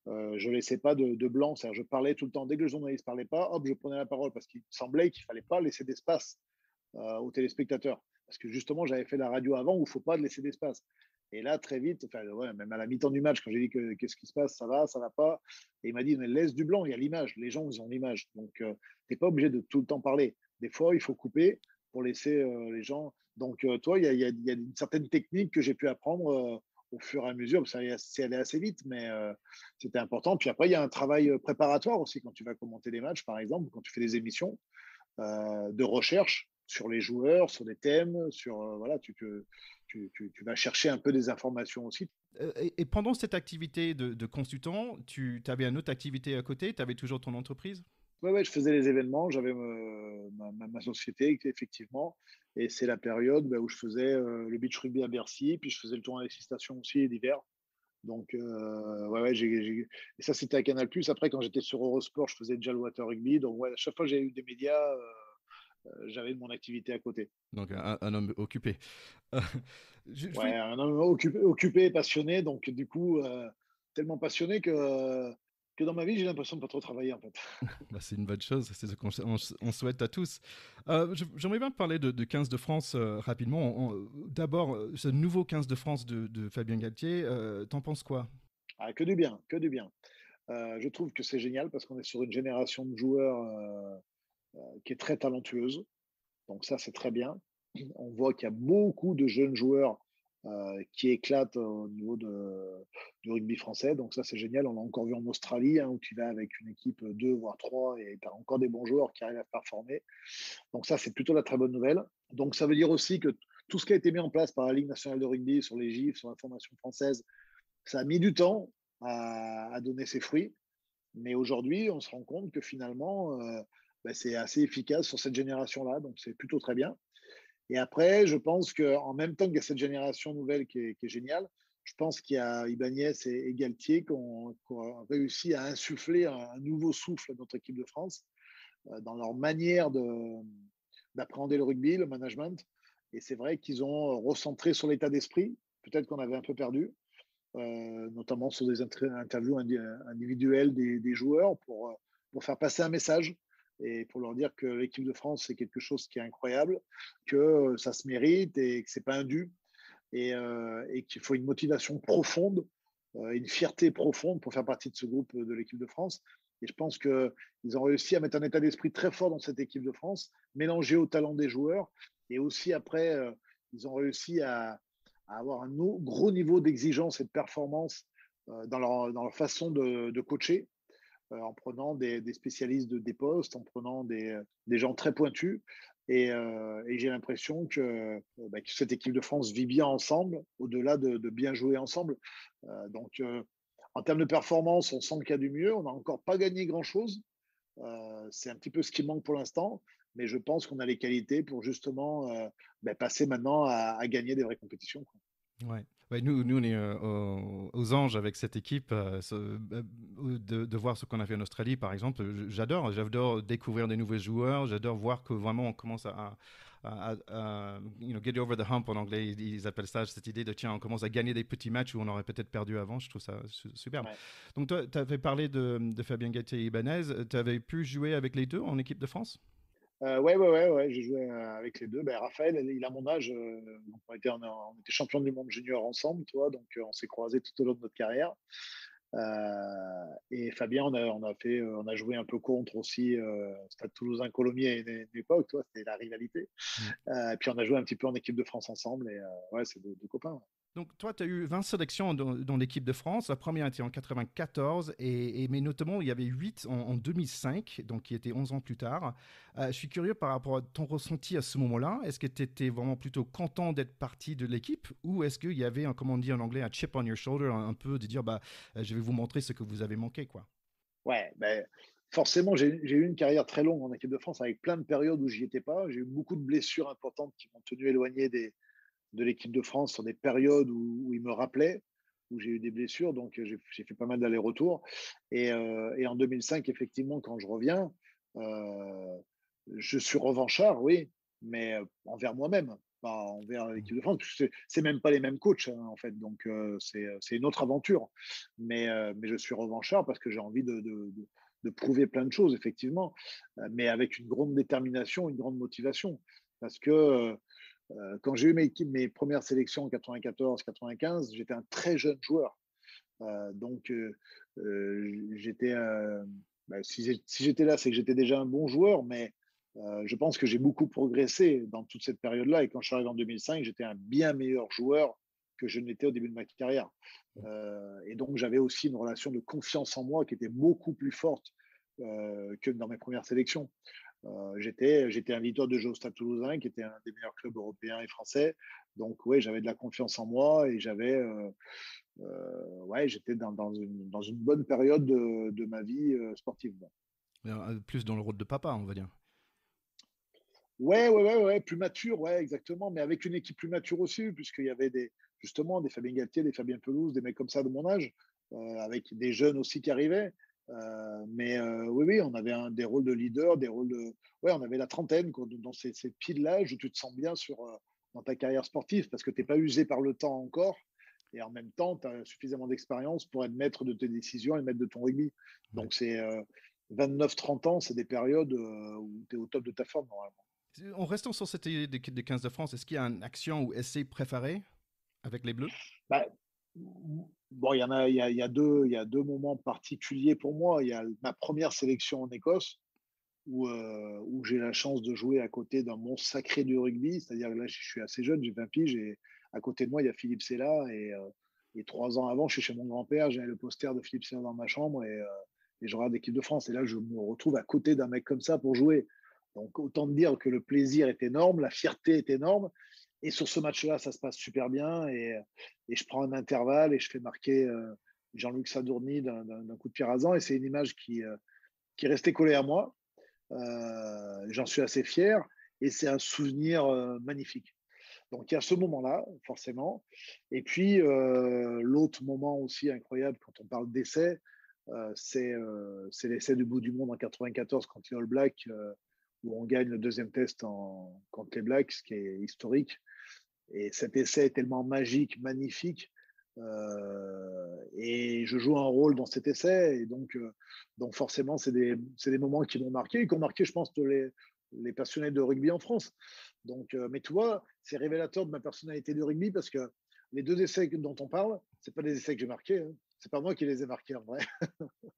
B: je ne laissais pas de blanc. C'est-à-dire, je parlais tout le temps. Dès que le journaliste ne parlait pas, hop, je prenais la parole parce qu'il semblait qu'il ne fallait pas laisser d'espace aux téléspectateurs. Parce que justement, j'avais fait la radio avant où il ne faut pas laisser d'espace. Et là, très vite, enfin, ouais, même à la mi-temps du match, quand j'ai dit qu'est-ce qui se passe, ça va pas. Et il m'a dit, mais laisse du blanc, il y a l'image. Les gens, ils ont l'image. Donc, tu n'es pas obligé de tout le temps parler. Des fois, il faut couper pour laisser les gens. Donc, toi, il y a une certaine technique que j'ai pu apprendre au fur et à mesure. C'est allé assez vite, mais c'était important. Puis après, il y a un travail préparatoire aussi quand tu vas commenter des matchs, par exemple, quand tu fais des émissions de recherche sur les joueurs, sur des thèmes, sur voilà, tu vas chercher un peu des informations aussi.
A: Et pendant cette activité de consultant, tu avais une autre activité à côté? Tu avais toujours ton entreprise?
B: Ouais, ouais, je faisais les événements, j'avais ma société effectivement, et c'est la période où je faisais le beach rugby à Bercy, puis je faisais le tournoi des six stations aussi l'hiver. Donc, ouais, ouais, et ça, c'était à Canal+. Après, quand j'étais sur Eurosport, je faisais déjà le water rugby. Donc, ouais, à chaque fois que j'ai eu des médias, j'avais mon activité à côté.
A: Donc un homme occupé. Je
B: Ouais,
A: voulais
B: un homme occupé et passionné. Donc, du coup, tellement passionné que dans ma vie, j'ai l'impression de pas trop travailler, en fait.
A: Bah, c'est une bonne chose, c'est ce qu'on souhaite à tous. J'aimerais bien parler de 15 de France rapidement. D'abord, ce nouveau 15 de France de Fabien Galtier, t'en penses quoi?
B: Ah, que du bien, que du bien. Je trouve que c'est génial parce qu'on est sur une génération de joueurs qui est très talentueuse. Donc, ça, c'est très bien. On voit qu'il y a beaucoup de jeunes joueurs qui éclatent au niveau du rugby français. Donc ça, c'est génial. On l'a encore vu en Australie, hein, où tu vas avec une équipe 2, voire 3, et tu as encore des bons joueurs qui arrivent à performer. Donc ça, c'est plutôt la très bonne nouvelle. Donc ça veut dire aussi que tout ce qui a été mis en place par la Ligue nationale de rugby sur les GIFs, sur la formation française, ça a mis du temps à donner ses fruits. Mais aujourd'hui, on se rend compte que finalement, c'est assez efficace sur cette génération-là. Donc c'est plutôt très bien. Et après, je pense qu'en même temps qu'il y a cette génération nouvelle qui est géniale, je pense qu'il y a Ibanez et Galtier qui ont réussi à insuffler un nouveau souffle à notre équipe de France dans leur manière d'appréhender le rugby, le management. Et c'est vrai qu'ils ont recentré sur l'état d'esprit, peut-être qu'on avait un peu perdu, notamment sur des interviews individuelles des joueurs pour faire passer un message et pour leur dire que l'équipe de France, c'est quelque chose qui est incroyable, que ça se mérite et que c'est pas un dû et qu'il faut une motivation profonde, une fierté profonde pour faire partie de ce groupe de l'équipe de France. Et je pense qu'ils ont réussi à mettre un état d'esprit très fort dans cette équipe de France, mélangé au talent des joueurs. Et aussi après, ils ont réussi à avoir un gros niveau d'exigence et de performance dans leur façon de coacher, en prenant des spécialistes des postes, en prenant des gens très pointus. Et j'ai l'impression que cette équipe de France vit bien ensemble, au-delà de bien jouer ensemble. Donc, en termes de performance, on sent qu'il y a du mieux. On n'a encore pas gagné grand-chose. C'est un petit peu ce qui manque pour l'instant. Mais je pense qu'on a les qualités pour justement passer maintenant à gagner des vraies compétitions, quoi.
A: Ouais. Ouais, nous, on est aux anges avec cette équipe. De voir ce qu'on a fait en Australie, par exemple, j'adore découvrir des nouveaux joueurs. J'adore voir que vraiment on commence get over the hump en anglais, ils appellent ça, cette idée de tiens, on commence à gagner des petits matchs où on aurait peut-être perdu avant. Je trouve ça superbe.
B: Ouais.
A: Donc, toi, tu avais parlé de Fabien Galtier et Ibanez. Tu avais pu jouer avec les deux en équipe de France?
B: Ouais, j'ai joué avec les deux. Ben, Raphaël, il a mon âge. Donc on était champion du monde junior ensemble, tu vois, donc on s'est croisés tout au long de notre carrière. Et Fabien, on a joué un peu contre aussi Stade Toulousain Colomiers à une époque, tu vois, c'était la rivalité.
A: Mm.
B: Et puis on a joué un petit peu en équipe de France ensemble. Et ouais, c'est deux copains. Ouais.
A: Donc, toi, tu as eu 20 sélections dans l'équipe de France. La première était en 94, mais notamment, il y avait 8 en 2005, donc qui était 11 ans plus tard. Je suis curieux par rapport à ton ressenti à ce moment-là. Est-ce que tu étais vraiment plutôt content d'être parti de l'équipe ou est-ce qu'il y avait, comment on dit en anglais, un chip on your shoulder, un peu de dire, je vais vous montrer ce que vous avez manqué, quoi.
B: Ouais, ben, forcément, j'ai eu une carrière très longue en équipe de France avec plein de périodes où j'y étais pas. J'ai eu beaucoup de blessures importantes qui m'ont tenu éloigné de l'équipe de France sur des périodes où il me rappelait, où j'ai eu des blessures. Donc, j'ai fait pas mal d'allers-retours. Et en 2005, effectivement, quand je reviens, euh, je suis revanchard, oui, mais envers moi-même, pas envers l'équipe de France, parce que c'est même pas les mêmes coachs, hein, en fait. Donc, c'est une autre aventure. Mais je suis revanchard parce que j'ai envie de prouver plein de choses, effectivement, mais avec une grande détermination, une grande motivation. Parce que quand j'ai eu mes premières sélections en 94-95, j'étais un très jeune joueur. Donc, j'étais, si j'étais là, c'est que j'étais déjà un bon joueur, mais je pense que j'ai beaucoup progressé dans toute cette période-là. Et quand je suis arrivé en 2005, j'étais un bien meilleur joueur que je n'étais au début de ma carrière. Et donc, j'avais aussi une relation de confiance en moi qui était beaucoup plus forte que dans mes premières sélections. J'étais un leader de jeu au Stade Toulousain, qui était un des meilleurs clubs européens et français. Donc, ouais, j'avais de la confiance en moi et ouais, j'étais dans une bonne période de ma vie sportive. Bon.
A: Plus dans le rôle de papa, on va dire.
B: Ouais, plus mature, ouais, exactement, mais avec une équipe plus mature aussi, puisqu'il y avait justement des Fabien Galtier, des Fabien Pelouse, des mecs comme ça de mon âge, avec des jeunes aussi qui arrivaient. Oui, on avait des rôles de leader, des rôles de. Ouais, on avait la trentaine, quoi, dans ces piles-là, où tu te sens bien dans ta carrière sportive, parce que tu n'es pas usé par le temps encore, et en même temps, tu as suffisamment d'expérience pour être maître de tes décisions et maître de ton rugby.
A: Ouais.
B: Donc, 29-30 ans, c'est des périodes où tu es au top de ta forme, normalement.
A: En restant sur cette idée des 15 de France, est-ce qu'il y a une action ou essai préféré avec les Bleus?
B: Bah, bon, il y a deux moments particuliers pour moi. Il y a ma première sélection en Écosse, où j'ai la chance de jouer à côté d'un monstre sacré du rugby. C'est-à-dire que là, je suis assez jeune, j'ai 20 piges, et à côté de moi, il y a Philippe Sella. Et 3 ans avant, je suis chez mon grand-père, j'ai le poster de Philippe Sella dans ma chambre, et je regarde l'équipe de France. Et là, je me retrouve à côté d'un mec comme ça pour jouer. Donc, autant dire que le plaisir est énorme, la fierté est énorme. Et sur ce match-là, ça se passe super bien. Et je prends un intervalle et je fais marquer Jean-Luc Sadourny d'un coup de pied rasant. Et c'est une image qui est restée collée à moi. J'en suis assez fier. Et c'est un souvenir magnifique. Donc il y a ce moment-là, forcément. Et puis l'autre moment aussi incroyable quand on parle d'essai, c'est l'essai du bout du monde en 94 contre les All Blacks, où on gagne le deuxième test contre les Blacks, ce qui est historique. Et cet essai est tellement magique, magnifique. Et je joue un rôle dans cet essai. Et donc forcément, c'est des moments qui m'ont marqué et qui ont marqué, je pense, les passionnés de rugby en France. Donc, mais tu vois, c'est révélateur de ma personnalité de rugby parce que les deux essais dont on parle, c'est pas des essais que j'ai marqués. Hein. C'est pas moi qui les ai marqués en vrai.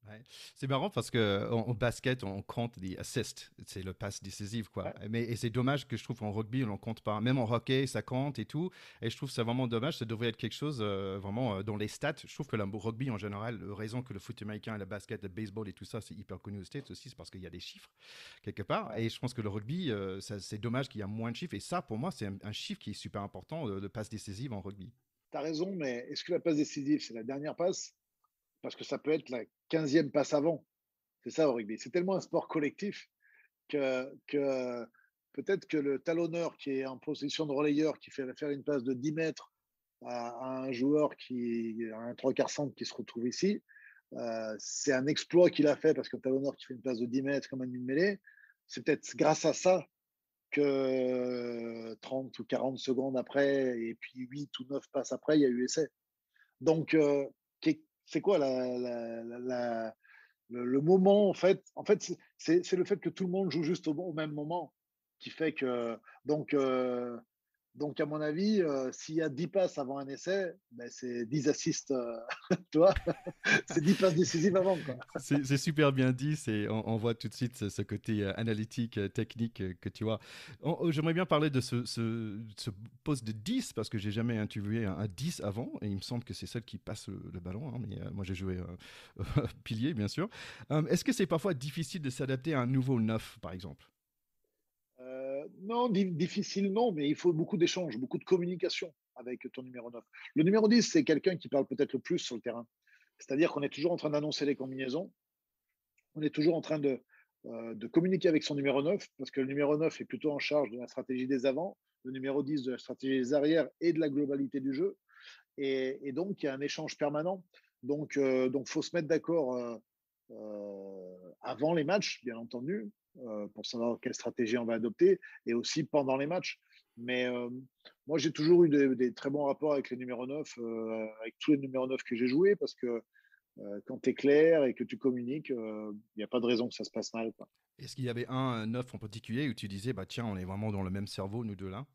A: Ouais. C'est marrant parce qu'en basket, on compte des assists. C'est le passe décisif, quoi.
B: Ouais.
A: Et c'est dommage que je trouve en rugby, on n'en compte pas. Même en hockey, ça compte et tout. Et je trouve ça vraiment dommage. Ça devrait être quelque chose vraiment dans les stats. Je trouve que le rugby en général, la raison que le foot américain, le basket, le baseball et tout ça, c'est hyper connu aux States aussi, c'est parce qu'il y a des chiffres quelque part.
B: Ouais.
A: Et je pense que le rugby, c'est dommage qu'il y a moins de chiffres. Et ça, pour moi, c'est un chiffre qui est super important de passe décisive en rugby.
B: Tu as raison, mais est-ce que la passe décisive, c'est la dernière passe? Parce que ça peut être la 15e passe avant. C'est ça au rugby. C'est tellement un sport collectif que peut-être que le talonneur qui est en position de relayeur, qui fait faire une passe de 10 mètres à un joueur qui a un trois quarts centre qui se retrouve ici, c'est un exploit qu'il a fait parce qu'un talonneur qui fait une passe de 10 mètres comme un demi-mêlée, c'est peut-être grâce à ça que 30 ou 40 secondes après, et puis 8 ou 9 passes après, il y a eu essai. Donc, c'est quoi le moment, en fait, c'est le fait que tout le monde joue juste au même moment qui fait que. Donc, donc à mon avis, s'il y a 10 passes avant un essai, ben c'est 10 assists, tu vois, c'est 10 passes décisives avant, quoi.
A: C'est super bien dit. On voit tout de suite ce côté analytique, technique que tu vois. J'aimerais bien parler de ce poste de 10 parce que j'ai jamais interviewé un 10 avant et il me semble que c'est celle qui passe le ballon. Hein, mais moi, j'ai joué pilier, bien sûr. Est-ce que c'est parfois difficile de s'adapter à un nouveau 9, par exemple?
B: Non, difficile, non, mais il faut beaucoup d'échanges, beaucoup de communication avec ton numéro 9. Le numéro 10, c'est quelqu'un qui parle peut-être le plus sur le terrain. C'est-à-dire qu'on est toujours en train d'annoncer les combinaisons, on est toujours en train de communiquer avec son numéro 9, parce que le numéro 9 est plutôt en charge de la stratégie des avants, le numéro 10 de la stratégie des arrières et de la globalité du jeu. Et donc, il y a un échange permanent. Donc, faut se mettre d'accord avant les matchs, bien entendu, pour savoir quelle stratégie on va adopter, et aussi pendant les matchs. Mais moi, j'ai toujours eu des très bons rapports avec les numéros 9, avec tous les numéros 9 que j'ai joués, parce que quand tu es clair et que tu communiques, il n'y a pas de raison que ça se passe mal, quoi.
A: Est-ce qu'il y avait un 9 en particulier où tu disais, bah tiens, on est vraiment dans le même cerveau, nous deux là?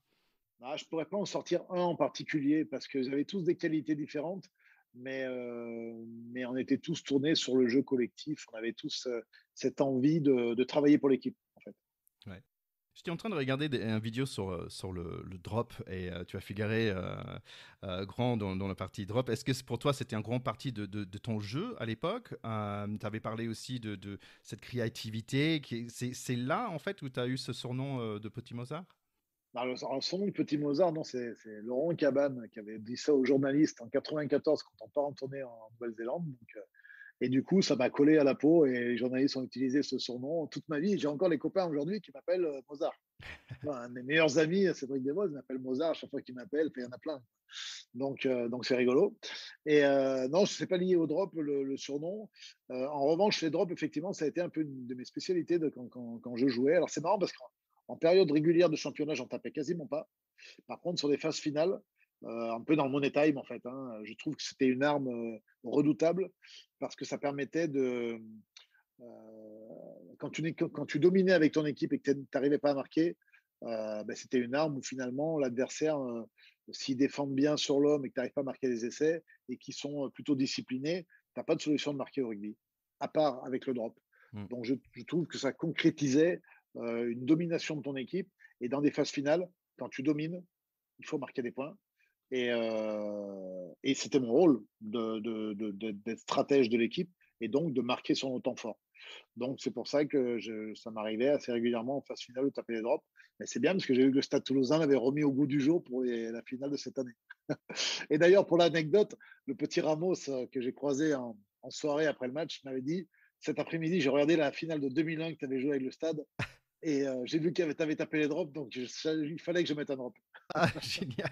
B: Ah, je ne pourrais pas en sortir un en particulier parce qu'ils avaient tous des qualités différentes, mais on était tous tournés sur le jeu collectif. On avait tous cette envie de travailler pour l'équipe, en fait.
A: Ouais. J'étais en train de regarder un vidéo sur le drop et tu as figuré grand dans la partie drop. Est-ce que pour toi c'était un grand parti de ton jeu à l'époque? Tu avais parlé aussi de cette créativité. C'est là en fait où tu as eu ce surnom de Petit Mozart?
B: Alors, son nom de Petit Mozart, non, c'est Laurent Cabane qui avait dit ça aux journalistes en 94 quand on part en tournée en Nouvelle-Zélande. Et du coup, ça m'a collé à la peau et les journalistes ont utilisé ce surnom toute ma vie. J'ai encore les copains aujourd'hui qui m'appellent Mozart. Un de mes meilleurs amis, Cédric Desvos, il m'appelle Mozart à chaque fois qu'il m'appelle, puis il y en a plein. Donc c'est rigolo. Et non, ce n'est pas lié au drop, le surnom. En revanche, les drops, effectivement, ça a été un peu une de mes spécialités quand je jouais. Alors c'est marrant parce qu'en période régulière de championnat, j'en tapais quasiment pas. Par contre, sur des phases finales, un peu dans le money time, en fait, hein, je trouve que c'était une arme redoutable parce que ça permettait de. Quand tu dominais avec ton équipe et que tu n'arrivais pas à marquer, ben, c'était une arme où finalement l'adversaire, s'ils défendent bien sur l'homme et que tu n'arrives pas à marquer des essais et qui sont plutôt disciplinés, tu n'as pas de solution de marquer au rugby, à part avec le drop.
A: Mm.
B: Donc je trouve que ça concrétisait une domination de ton équipe. Et dans des phases finales, quand tu domines, il faut marquer des points. Et c'était mon rôle d'être stratège de l'équipe et donc de marquer son temps fort. Donc, c'est pour ça que ça m'arrivait assez régulièrement en phase finale de taper les drops. Mais c'est bien parce que j'ai vu que le Stade Toulousain l'avait remis au goût du jour pour la finale de cette année. Et d'ailleurs, pour l'anecdote, le petit Ramos que j'ai croisé en soirée après le match m'avait dit: cet après-midi, j'ai regardé la finale de 2001 que tu avais joué avec le Stade et j'ai vu que tu avais tapé les drops, donc il fallait que je mette un drop.
A: Ah, génial!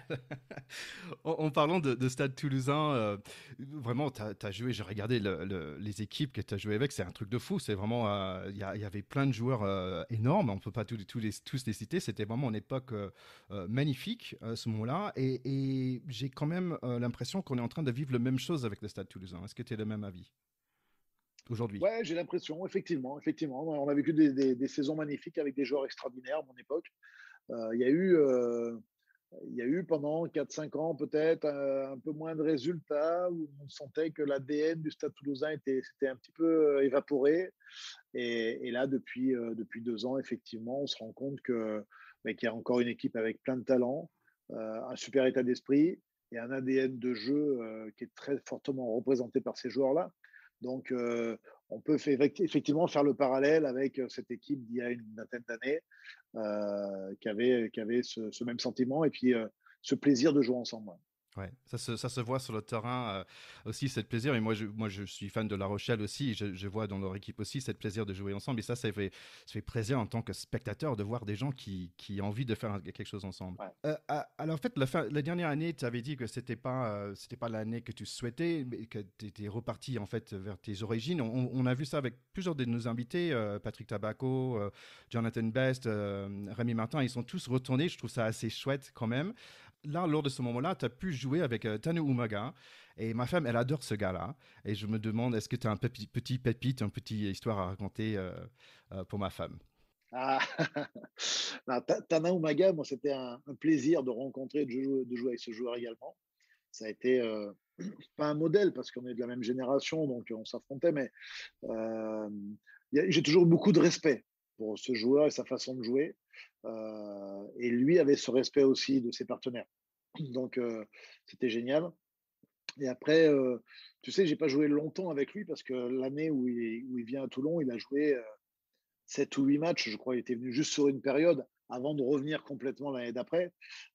A: En parlant de Stade Toulousain, vraiment, tu as joué, j'ai regardé les équipes que tu as joué avec, c'est un truc de fou. C'est vraiment, il y avait plein de joueurs énormes, on ne peut pas tous les citer. C'était vraiment une époque magnifique à ce moment-là. Et j'ai quand même l'impression qu'on est en train de vivre la même chose avec le Stade Toulousain. Est-ce que tu es de même avis aujourd'hui?
B: Ouais, j'ai l'impression, effectivement, effectivement. On a vécu des saisons magnifiques avec des joueurs extraordinaires à mon époque. Euh, Il y a eu Il y a eu pendant 4 5 ans peut-être un peu moins de résultats où on sentait que l'ADN du Stade Toulousain s'était un petit peu évaporé. Et là, depuis 2 ans, effectivement, on se rend compte qu'il y a encore une équipe avec plein de talents, un super état d'esprit et un ADN de jeu qui est très fortement représenté par ces joueurs-là. Donc, on peut effectivement faire le parallèle avec cette équipe d'il y a une vingtaine d'années qui avait ce même sentiment et puis ce plaisir de jouer ensemble. Ouais.
A: Ouais, ça se voit sur le terrain aussi, c'est le plaisir. Et moi, je suis fan de La Rochelle aussi. Je vois dans leur équipe aussi cette plaisir de jouer ensemble. Et ça fait plaisir en tant que spectateur de voir des gens qui ont envie de faire quelque chose ensemble.
B: Ouais.
A: Alors, en fait, la dernière année, tu avais dit que c'était pas l'année que tu souhaitais, mais que tu étais reparti en fait vers tes origines. On a vu ça avec plusieurs de nos invités, Patrick Tabaco, Jonathan Best, Rémi Martin. Ils sont tous retournés. Je trouve ça assez chouette quand même. Là, lors de ce moment-là, tu as pu jouer avec Tanu Umaga. Et ma femme, elle adore ce gars-là. Et je me demande, est-ce que tu as un petit pépite, une petite histoire à raconter pour ma femme?
B: Ah, non, Tana Umaga, moi, c'était un plaisir de rencontrer, de jouer avec ce joueur également. Ça a été pas un modèle parce qu'on est de la même génération, donc on s'affrontait, mais euh, j'ai toujours eu beaucoup de respect pour ce joueur et sa façon de jouer. Et lui avait ce respect aussi de ses partenaires. Donc, c'était génial. Et après, tu sais, j'ai pas joué longtemps avec lui parce que l'année où il vient à Toulon, il a joué 7 ou 8 matchs. Je crois qu'il était venu juste sur une période avant de revenir complètement l'année d'après.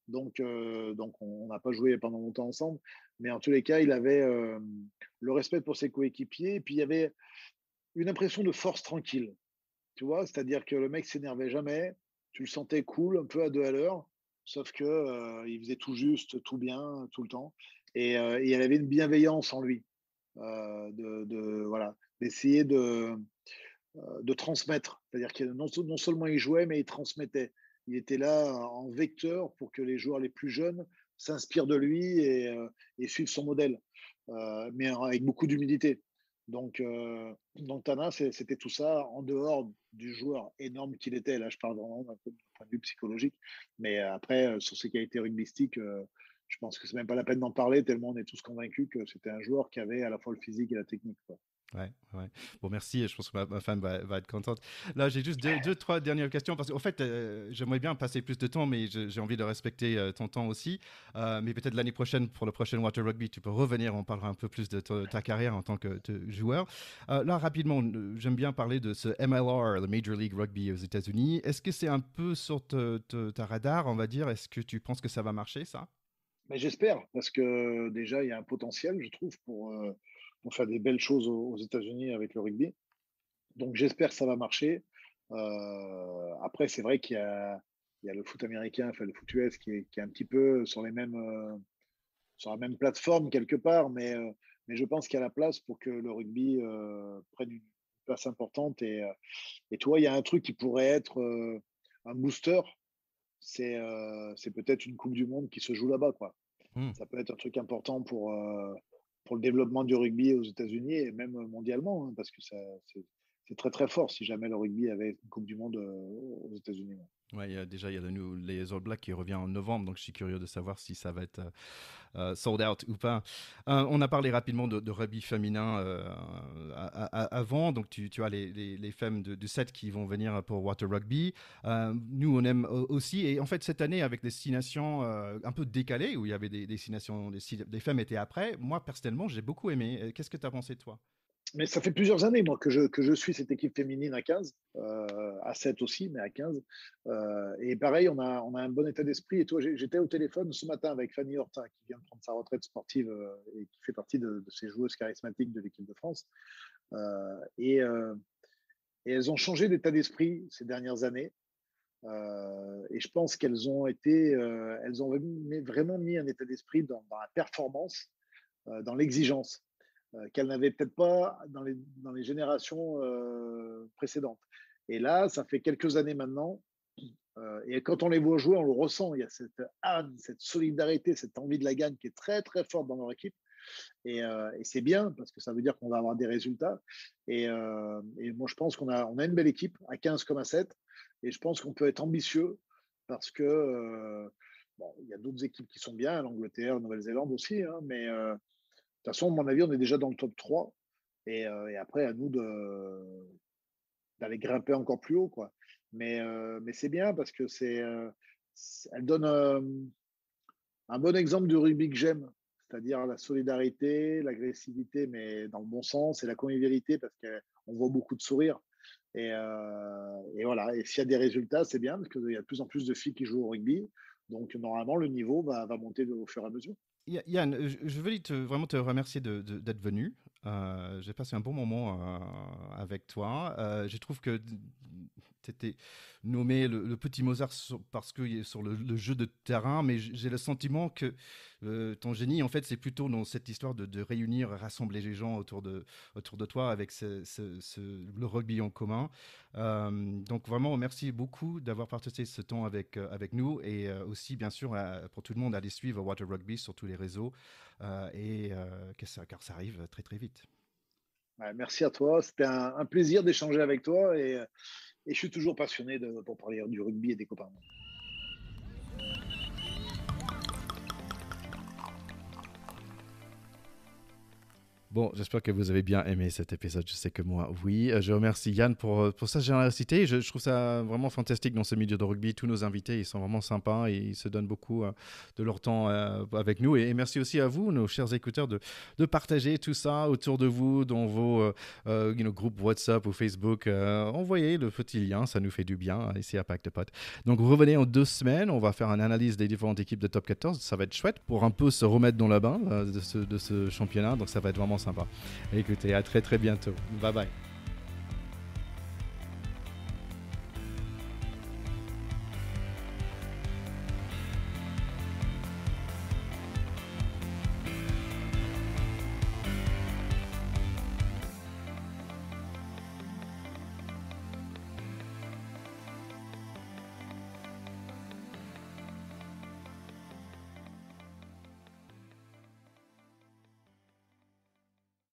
B: Donc on n'a pas joué pendant longtemps ensemble. Mais en tous les cas, il avait le respect pour ses coéquipiers. Et puis, il y avait une impression de force tranquille. Tu vois, c'est-à-dire que le mec s'énervait jamais. Tu le sentais cool, un peu à deux à l'heure. Sauf que il faisait tout juste, tout bien, tout le temps. Et il avait une bienveillance en lui. Voilà, d'essayer de transmettre. C'est-à-dire que non seulement il jouait, mais il transmettait. Il était là en vecteur pour que les joueurs les plus jeunes s'inspirent de lui et suivent son modèle, mais avec beaucoup d'humilité. Donc Tana, c'était tout ça en dehors du joueur énorme qu'il était. Là, je parle vraiment d'un point de vue psychologique. Mais après, sur ses qualités rugbystiques, je pense que c'est même pas la peine d'en parler, tellement on est tous convaincus que c'était un joueur qui avait à la fois le physique et la technique, quoi.
A: Ouais, ouais. Bon, merci. Je pense que ma femme va être contente. Là, j'ai juste trois dernières questions parce qu'en fait, j'aimerais bien passer plus de temps, mais j'ai envie de respecter ton temps aussi. Mais peut-être l'année prochaine, pour le prochain Water Rugby, tu peux revenir. On parlera un peu plus de ta carrière en tant que joueur. Là, rapidement, j'aime bien parler de ce MLR, le Major League Rugby aux États-Unis. Est-ce que c'est un peu sur ta radar, on va dire? Est-ce que tu penses que ça va marcher, ça?
B: Mais j'espère, parce que déjà, il y a un potentiel, je trouve, pour faire des belles choses aux États-Unis avec le rugby. Donc, j'espère que ça va marcher. Après, c'est vrai qu'il y a le foot américain, enfin le foot US, qui est un petit peu sur la même plateforme quelque part, mais je pense qu'il y a la place pour que le rugby prenne une place importante. Et toi, il y a un truc qui pourrait être un booster, c'est peut-être une Coupe du Monde qui se joue là-bas, quoi.
A: Hmm.
B: Ça peut être un truc important pour le développement du rugby aux États-Unis et même mondialement, hein, parce que c'est très très fort si jamais le rugby avait une Coupe du Monde aux États-Unis.
A: Ouais, il y a les All Blacks qui revient en novembre, donc je suis curieux de savoir si ça va être sold out ou pas. On a parlé rapidement de rugby féminin avant, donc tu as les femmes du set qui vont venir pour Water Rugby. Nous, on aime aussi, et en fait, cette année, avec des destinations un peu décalées, où il y avait des destinations, des femmes étaient après, moi, personnellement, j'ai beaucoup aimé. Qu'est-ce que tu as pensé, toi?
B: Mais ça fait plusieurs années, moi, que je suis cette équipe féminine à 15, à 7 aussi, mais à 15. Et pareil, on a un bon état d'esprit. Et toi, j'étais au téléphone ce matin avec Fanny Hortin, qui vient de prendre sa retraite sportive et qui fait partie de ces joueuses charismatiques de l'équipe de France. Euh, et, euh, et elles ont changé d'état d'esprit ces dernières années. Et je pense elles ont vraiment mis un état d'esprit dans la performance, dans l'exigence, qu'elles n'avaient peut-être pas dans les générations précédentes. Et là, ça fait quelques années maintenant. Et quand on les voit jouer, on le ressent. Il y a cette âme, cette solidarité, cette envie de la gagne qui est très, très forte dans leur équipe. Et c'est bien parce que ça veut dire qu'on va avoir des résultats. Et moi, je pense qu'on a une belle équipe à 15 comme à 7. Et je pense qu'on peut être ambitieux parce que, bon, il y a d'autres équipes qui sont bien, l'Angleterre, la Nouvelle-Zélande aussi. Hein, mais de toute façon, à mon avis, on est déjà dans le top 3. Et après, à nous d'aller grimper encore plus haut, quoi. Mais c'est bien parce que elle donne un bon exemple du rugby que j'aime, c'est-à-dire la solidarité, l'agressivité, mais dans le bon sens, et la convivialité parce qu'on voit beaucoup de sourires. Et voilà. Et s'il y a des résultats, c'est bien parce qu'il y a de plus en plus de filles qui jouent au rugby. Donc, normalement, le niveau va monter au fur et à mesure.
A: Yann, je veux vraiment te remercier d'être venu. J'ai passé un bon moment avec toi. Je trouve que tu étais nommé le petit Mozart parce que sur le jeu de terrain, mais j'ai le sentiment que ton génie, en fait, c'est plutôt dans cette histoire de réunir, rassembler les gens autour de toi avec le rugby en commun. Donc vraiment, merci beaucoup d'avoir partagé ce temps avec nous et aussi, bien sûr, pour tout le monde, aller suivre Water Rugby sur tous les réseaux car ça arrive très très vite.
B: Ouais, merci à toi. C'était un plaisir d'échanger avec toi et je suis toujours passionné pour parler du rugby et des copains.
A: Bon, j'espère que vous avez bien aimé cet épisode. Je sais que moi, oui. Je remercie Yann pour sa générosité. Je trouve ça vraiment fantastique dans ce milieu de rugby. Tous nos invités, ils sont vraiment sympas et ils se donnent beaucoup de leur temps avec nous. Et merci aussi à vous, nos chers écouteurs, de partager tout ça autour de vous dans vos groupes WhatsApp ou Facebook. Envoyez le petit lien, ça nous fait du bien ici à Pacte de Potes. Donc revenez en 2 semaines. On va faire une analyse des différentes équipes de Top 14. Ça va être chouette pour un peu se remettre dans la bain de ce championnat. Donc ça va être vraiment sympa. Écoutez, à très très bientôt. Bye bye.